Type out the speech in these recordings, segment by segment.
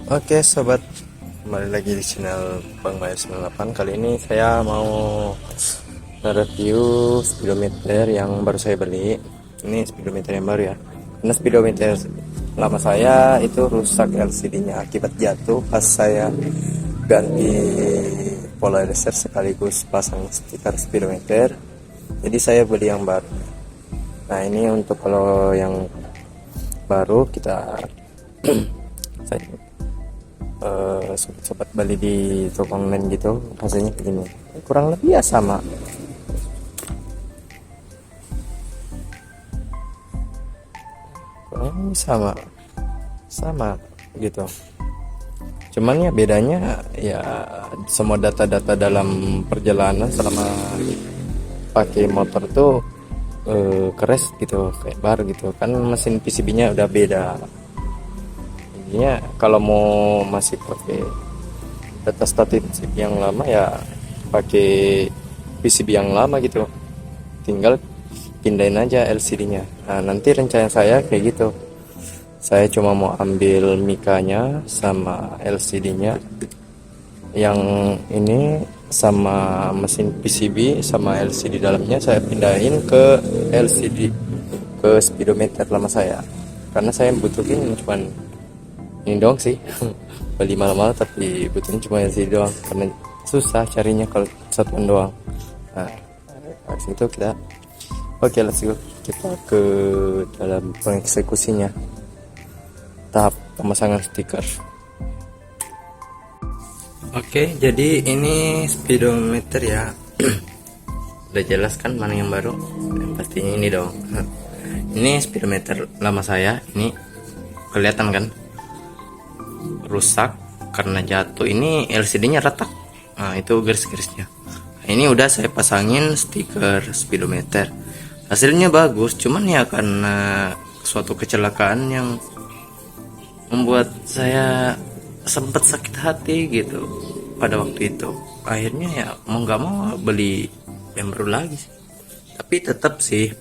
Oke sobat, kembali lagi di channel Bang Bayar 98. Kali ini saya mau nge-review speedometer yang baru saya beli. Ini speedometer yang baru ya. Karena speedometer lama saya itu rusak LCD-nya akibat jatuh pas saya ganti polarizer sekaligus pasang stiker speedometer. Jadi saya beli yang baru. Nah ini untuk kalau yang baru kita saya sobat-sobat beli di toko online gitu, rasanya begini, kurang lebih ya sama kurang lebih sama gitu, cuman ya bedanya ya semua data-data dalam perjalanan selama pakai motor tuh keres gitu, kayak baru gitu kan, mesin PCB-nya udah beda. Intinya kalau mau masih pakai data statistik yang lama ya pakai PCB yang lama gitu, tinggal pindahin aja LCD-nya. Nah nanti rencana saya kayak gitu, saya cuma mau ambil mikanya sama LCD-nya yang ini, sama mesin PCB sama LCD dalamnya saya pindahin ke LCD, ke speedometer lama saya, karena saya butuhin cuman ini doang sih. Beli malam-malam tapi butuhnya cuma LCD doang, karena susah carinya kalau satuan doang. Nah dari situ kita oke, let's go, kita ke dalam pengeksekusinya, tahap pemasangan stiker. Oke, jadi ini speedometer ya. Udah jelas kan mana yang baru? Yang pastinya ini dong. Ini speedometer lama saya, ini kelihatan kan rusak karena jatuh. Ini LCD-nya retak. Nah, itu garis-garisnya. Nah, ini udah saya pasangin stiker speedometer. Hasilnya bagus, cuman ya karena suatu kecelakaan yang membuat saya sempat sakit hati gitu pada waktu itu. Akhirnya ya mau nggak mau beli yang baru lagi sih. Tapi tetap sih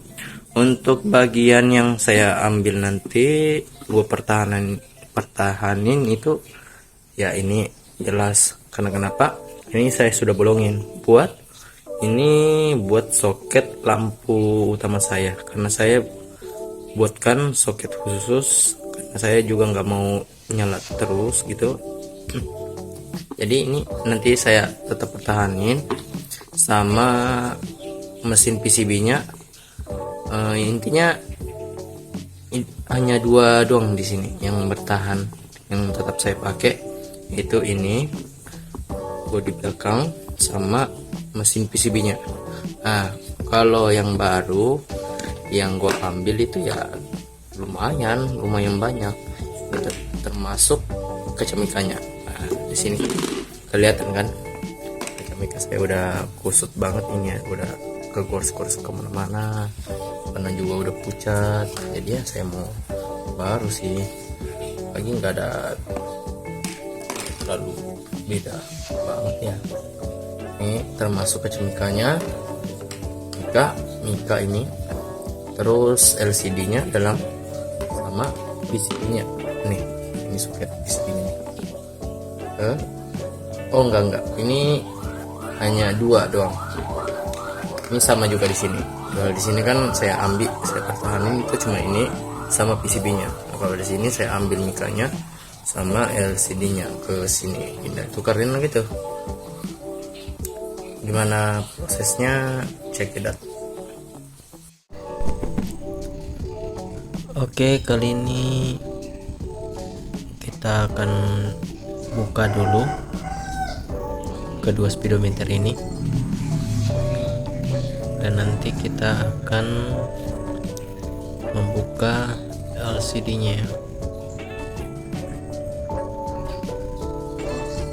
untuk bagian yang saya ambil nanti gua pertahanin itu ya ini jelas. Karena kenapa? Ini saya sudah bolongin buat soket lampu utama saya, karena saya buatkan soket khusus karena saya juga nggak mau nyala terus gitu. Jadi ini nanti saya tetap pertahanin sama mesin PCB-nya. Intinya hanya dua doang di sini yang bertahan, yang tetap saya pakai, yaitu ini bodi belakang sama mesin PCB-nya. Nah kalau yang baru yang gua ambil itu ya lumayan banyak, termasuk kacamikanya. Nah, di sini kelihatan kan kacamika saya udah kusut banget ini ya, udah kegores-gores kemana-mana, karena juga udah pucat. Jadi ya saya mau baru sih, lagi nggak ada terlalu beda banget ya. Ini termasuk kacamikanya, mika ini, terus LCD-nya dalam sama PCB-nya. Nih, ini soket PCB-nya. Oh enggak, ini hanya dua doang. Ini sama juga di sini. Kalau di sini kan saya pertahanin itu cuma ini sama PCB-nya. Nah, kalau di sini saya ambil mikanya sama LCD-nya ke sini, pindah tukarin gitu. Gimana prosesnya? Check it out. Oke, kali ini kita akan buka dulu kedua speedometer ini, dan nanti kita akan membuka LCD-nya.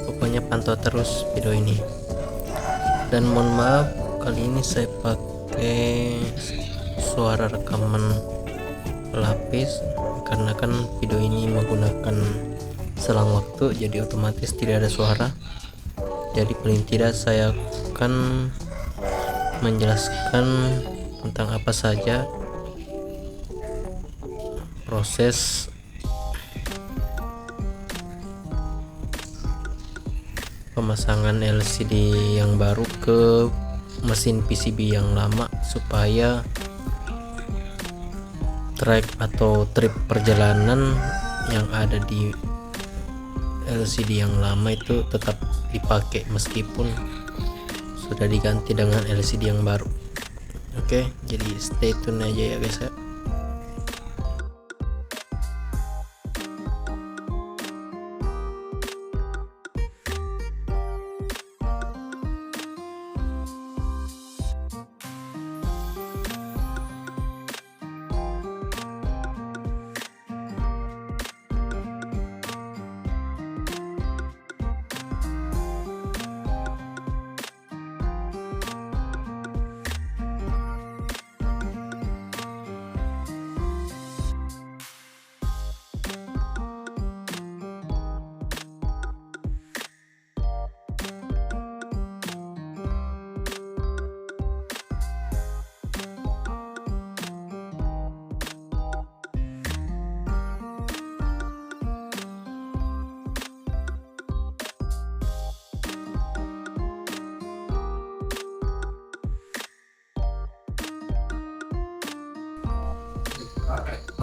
Pokoknya pantau terus video ini. Dan mohon maaf, kali ini saya pakai suara rekaman pelapis karena kan video ini menggunakan selang waktu, jadi otomatis tidak ada suara. Jadi paling tidak saya akan menjelaskan tentang apa saja proses pemasangan LCD yang baru ke mesin PCB yang lama supaya track atau trip perjalanan yang ada di LCD yang lama itu tetap dipakai meskipun sudah diganti dengan LCD yang baru. Oke, jadi stay tune aja ya guys ya.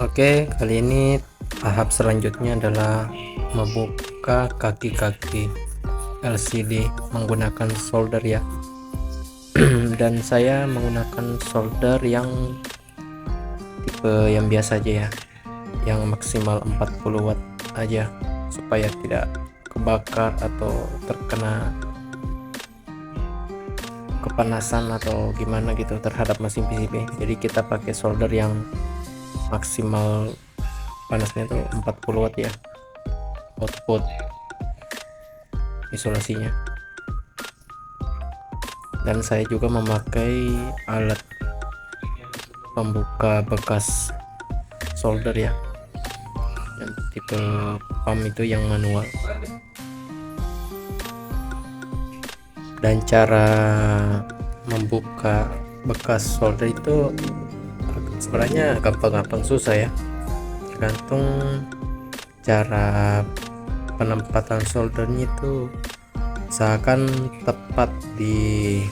Oke, kali ini tahap selanjutnya adalah membuka kaki-kaki LCD menggunakan solder ya. Dan saya menggunakan solder yang tipe yang biasa aja ya, yang maksimal 40 watt aja supaya tidak kebakar atau terkena kepanasan atau gimana gitu terhadap mesin PCB. Jadi kita pakai solder yang maksimal panasnya tuh 40 watt ya output isolasinya. Dan saya juga memakai alat pembuka bekas solder ya, yang tipe pump itu yang manual. Dan cara membuka bekas solder itu sebenarnya gampang-gampang, susah ya, tergantung cara penempatan soldernya itu. Usahakan tepat di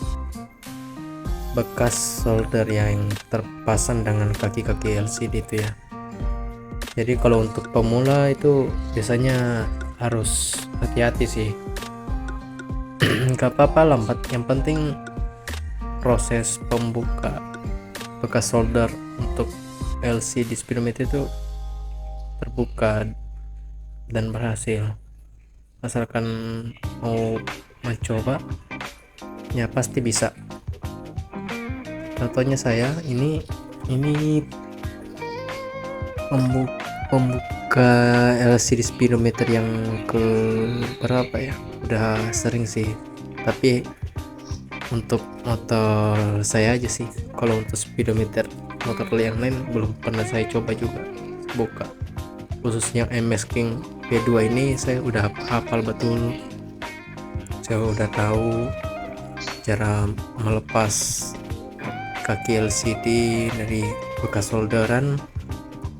bekas solder yang terpasang dengan kaki-kaki LCD itu ya. Jadi kalau untuk pemula itu biasanya harus hati-hati sih. Gak apa-apa lambat, yang penting proses pembuka bekas solder untuk LCD speedometer itu terbuka dan berhasil. Asalkan mau mencoba ya pasti bisa. Contohnya saya ini pembuka LCD speedometer yang ke berapa ya, udah sering sih, tapi untuk motor saya aja sih. Kalau untuk speedometer motor yang lain belum pernah saya coba juga buka. Khususnya MS King P2 ini saya udah hafal betul. Saya udah tahu cara melepas kaki LCD dari bekas solderan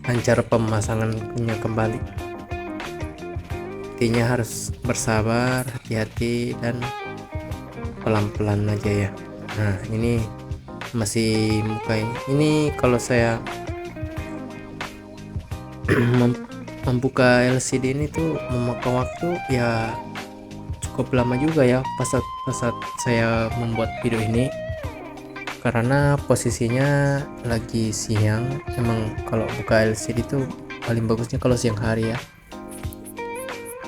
dan cara pemasangannya kembali. Intinya harus bersabar, hati-hati, dan pelan-pelan aja ya. Nah ini masih muka ini kalau saya membuka LCD ini tuh memakan waktu ya cukup lama juga ya pas saat saya membuat video ini, karena posisinya lagi siang. Emang kalau buka LCD itu paling bagusnya kalau siang hari ya,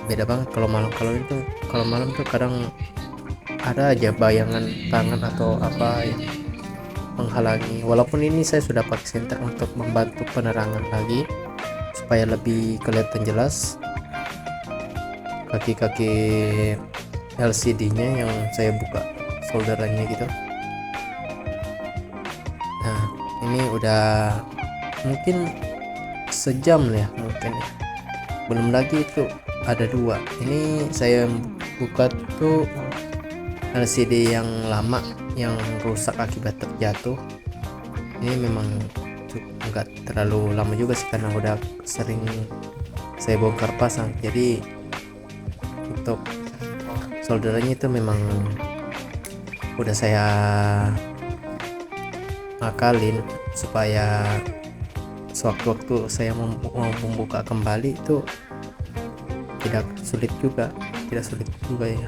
beda banget kalau malam. Kalau malam tuh kadang ada aja bayangan tangan atau apa yang menghalangi. Walaupun ini saya sudah pakai senter untuk membantu penerangan lagi supaya lebih kelihatan jelas kaki-kaki LCD-nya yang saya buka solderannya gitu. Nah ini udah mungkin sejam ya, mungkin ya. Belum lagi itu ada dua. Ini saya buka tuh LCD yang lama yang rusak akibat terjatuh. Ini memang enggak terlalu lama juga sih, karena udah sering saya bongkar pasang. Jadi untuk solderannya itu memang udah saya ngakalin supaya sewaktu-waktu saya mau membuka kembali itu tidak sulit juga ya.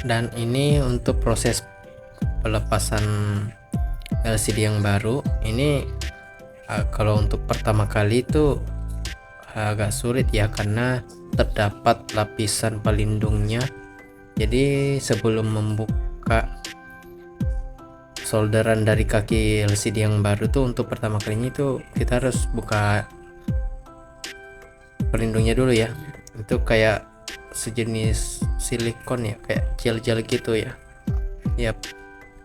Dan ini untuk proses pelepasan LCD yang baru ini, kalau untuk pertama kali itu agak sulit ya, karena terdapat lapisan pelindungnya. Jadi sebelum membuka solderan dari kaki LCD yang baru tuh, untuk pertama kalinya itu kita harus buka pelindungnya dulu ya. Itu kayak sejenis silikon ya, kayak gel-gel gitu ya.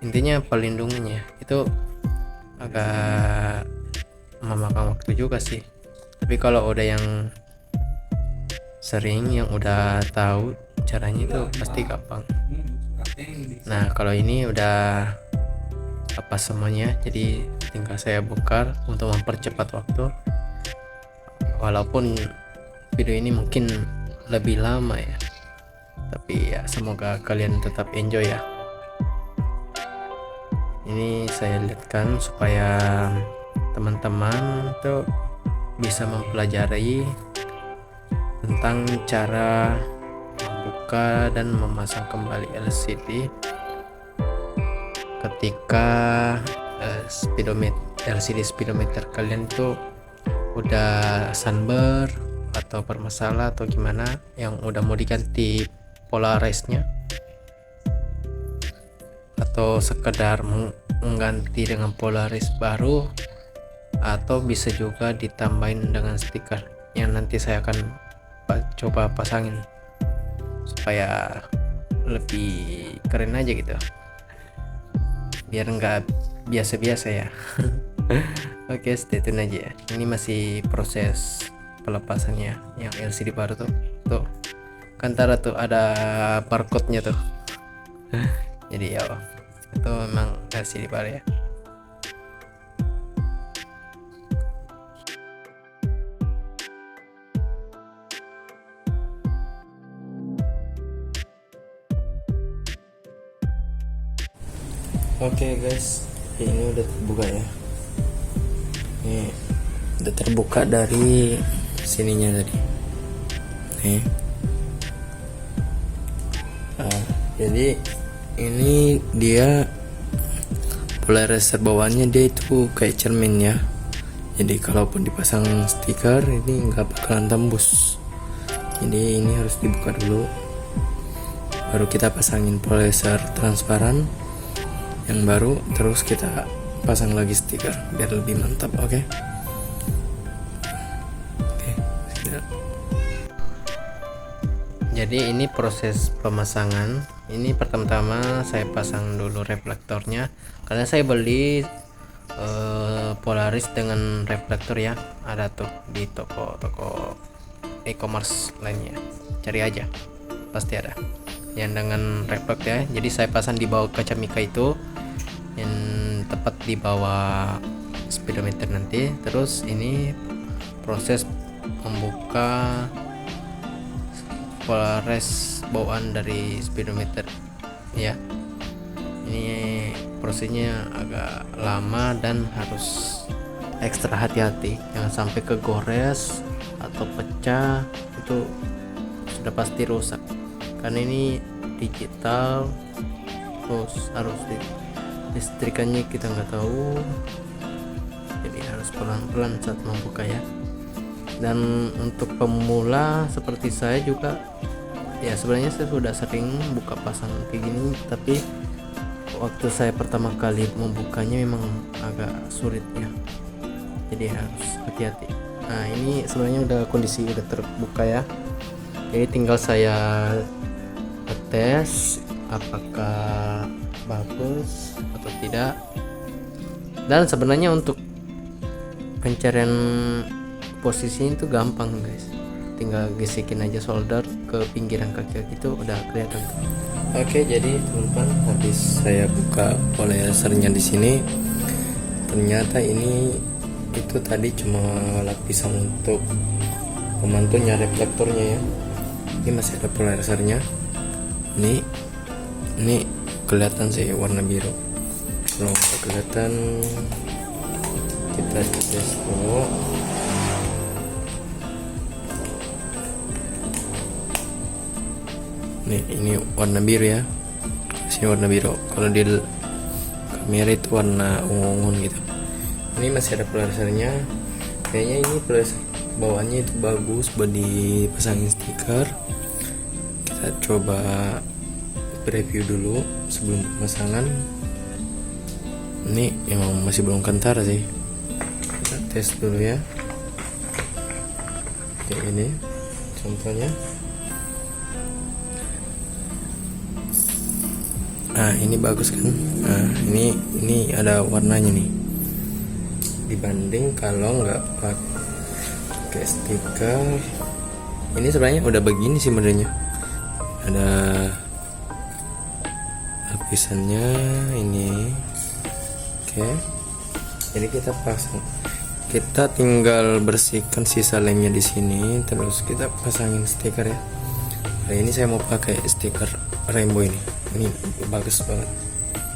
Intinya pelindungnya itu agak memakan waktu juga sih, tapi kalau udah yang sering, yang udah tahu caranya itu pasti gampang. Nah kalau ini udah apa semuanya, jadi tinggal saya bongkar untuk mempercepat waktu, walaupun video ini mungkin lebih lama ya, tapi ya semoga kalian tetap enjoy ya. Ini saya lihatkan supaya teman-teman tuh bisa mempelajari tentang cara membuka dan memasang kembali LCD ketika LCD speedometer kalian tuh udah sunburn atau bermasalah atau gimana, yang udah mau diganti Polaris-nya, atau sekedar mengganti dengan Polaris baru, atau bisa juga ditambahin dengan stiker yang nanti saya akan coba pasangin supaya lebih keren aja gitu, biar nggak biasa-biasa ya. Oke, stay tune aja ya. Ini masih proses pelepasannya yang LCD baru tuh kan tuh ada barcode-nya tuh. Jadi ya itu memang LCD baru ya. Oke guys, ini udah terbuka ya. Ini udah terbuka dari sininya tadi. Nih. Jadi ini dia polarizer bawaannya, dia itu kayak cermin ya. Jadi kalaupun dipasang stiker ini nggak bakalan tembus. Jadi ini harus dibuka dulu, baru kita pasangin polarizer transparan yang baru, terus kita pasang lagi stiker biar lebih mantap. Oke. Jadi ini proses pemasangan. Ini pertama-tama saya pasang dulu reflektornya, karena saya beli Polaris dengan reflektor ya, ada tuh di toko-toko e-commerce lainnya, cari aja pasti ada yang dengan reflektor ya. Jadi saya pasang di bawah kaca mika itu, yang tepat di bawah speedometer nanti. Terus ini proses membuka Polaris bawaan dari speedometer ya. Ini prosesnya agak lama dan harus ekstra hati-hati, jangan sampai kegores atau pecah, itu sudah pasti rusak karena ini digital. Terus harus listrikannya kita nggak tahu, jadi harus pelan-pelan saat membuka ya. Dan untuk pemula seperti saya juga ya, sebenarnya saya sudah sering buka pasang kayak gini, tapi waktu saya pertama kali membukanya memang agak sulit ya, jadi harus hati-hati. Nah ini sebenarnya udah kondisi udah terbuka ya, jadi tinggal saya tes apakah bagus atau tidak. Dan sebenarnya untuk pencarian posisi itu gampang guys, tinggal gesekin aja solder ke pinggiran kaki itu udah kelihatan. Oke, jadi teman-teman, habis saya buka polyessernya di sini, ternyata ini itu tadi cuma lapisan untuk pemantulnya, reflektornya ya. Ini masih ada polyessernya. Ini kelihatan sih warna biru. Kalau nggak kelihatan, kita tes dulu. Ini warna biru ya. Sini warna biru. Kalau di kamera itu warna ungu gitu. Ini masih ada polyessernya. Kayaknya ini polyesser bawaannya itu bagus buat dipasangin stiker. Kita coba preview dulu sebelum pemasangan. Ini emang masih belum kentar sih. Kita tes dulu ya. Kayak ini contohnya. Nah, ini bagus kan? Nah, ini ada warnanya nih. Dibanding kalau nggak pakai stiker. Ini sebenarnya udah begini sih modelnya. Ada lapisannya ini. Oke. Jadi kita pasang. Kita tinggal bersihkan sisa lemnya di sini, terus kita pasangin stiker ya. Nah, ini saya mau pakai stiker rainbow ini. Ini bagus banget,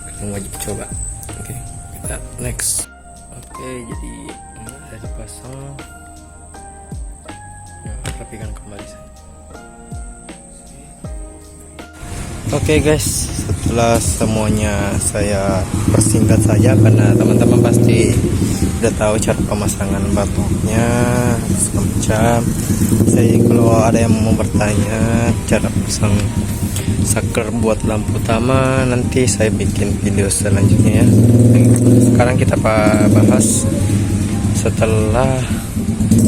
kalian wajib coba. Oke, kita next. Oke, jadi ini udah dipasang. Rapikan kembali saya. Oke guys, setelah semuanya saya persingkat saja karena teman-teman pasti udah tahu cara pemasangan batoknya semacam. Saya kalau ada yang mau bertanya cara pasang saker buat lampu utama, nanti saya bikin video selanjutnya ya. Sekarang kita bahas setelah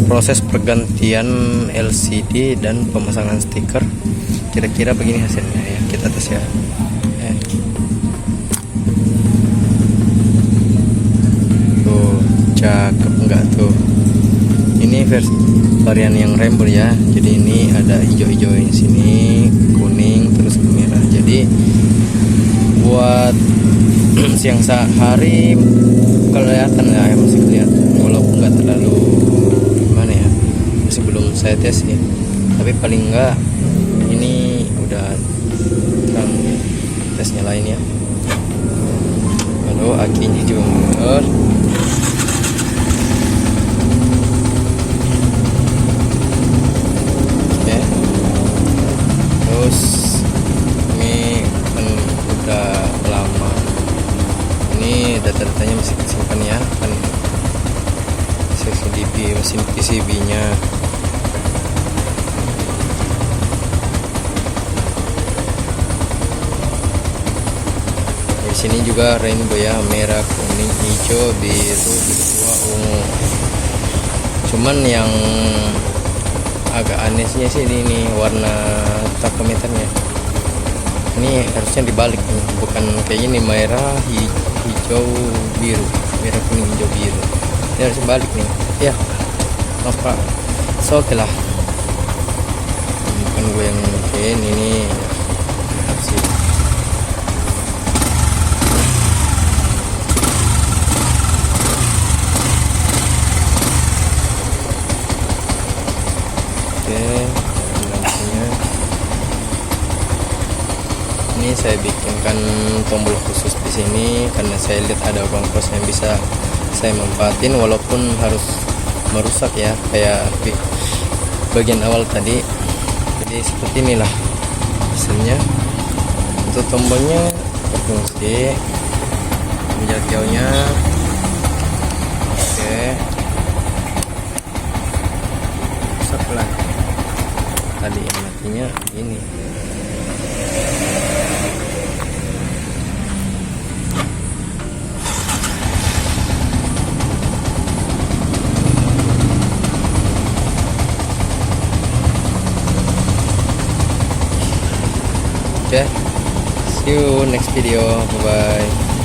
proses pergantian LCD dan pemasangan stiker, kira-kira begini hasilnya ya. Kita tes ya. Tuh, cakep enggak tuh? Ini versi varian yang rainbow ya. Jadi ini ada hijau-hijau di sini, kuning, terus merah. Jadi buat siang hari kelihatan ya, masih kelihatan walaupun nggak terlalu gimana ya, masih belum saya tes ya. Tapi paling enggak ini udah terang. Tes nyalain ya. Lalu akinya juga mundur. Terus ini kan udah lama, ini data-datanya masih disimpan ya kan, CCTV mesin PCB nya. Di sini juga rainbow ya, merah, kuning, hijau, biru, ungu. Cuman yang agak anehnya sih ini warna takometernya. Ini harusnya dibalik nih, bukan kayak ini merah, hijau, biru, merah, kuning, hijau, biru. Ini harus balik nih. Ya, apa? Oke lah. Bukan gue yang bikin ini. Sih. Ini saya bikinkan tombol khusus di sini karena saya lihat ada ruang kos yang bisa saya manfaatin walaupun harus merusak ya, kayak di bagian awal tadi. Jadi seperti inilah hasilnya. Untuk tombolnya berfungsi, jarak jauhnya oke. Sebelah tadi yang matinya ini. ya. See you next video. Bye bye.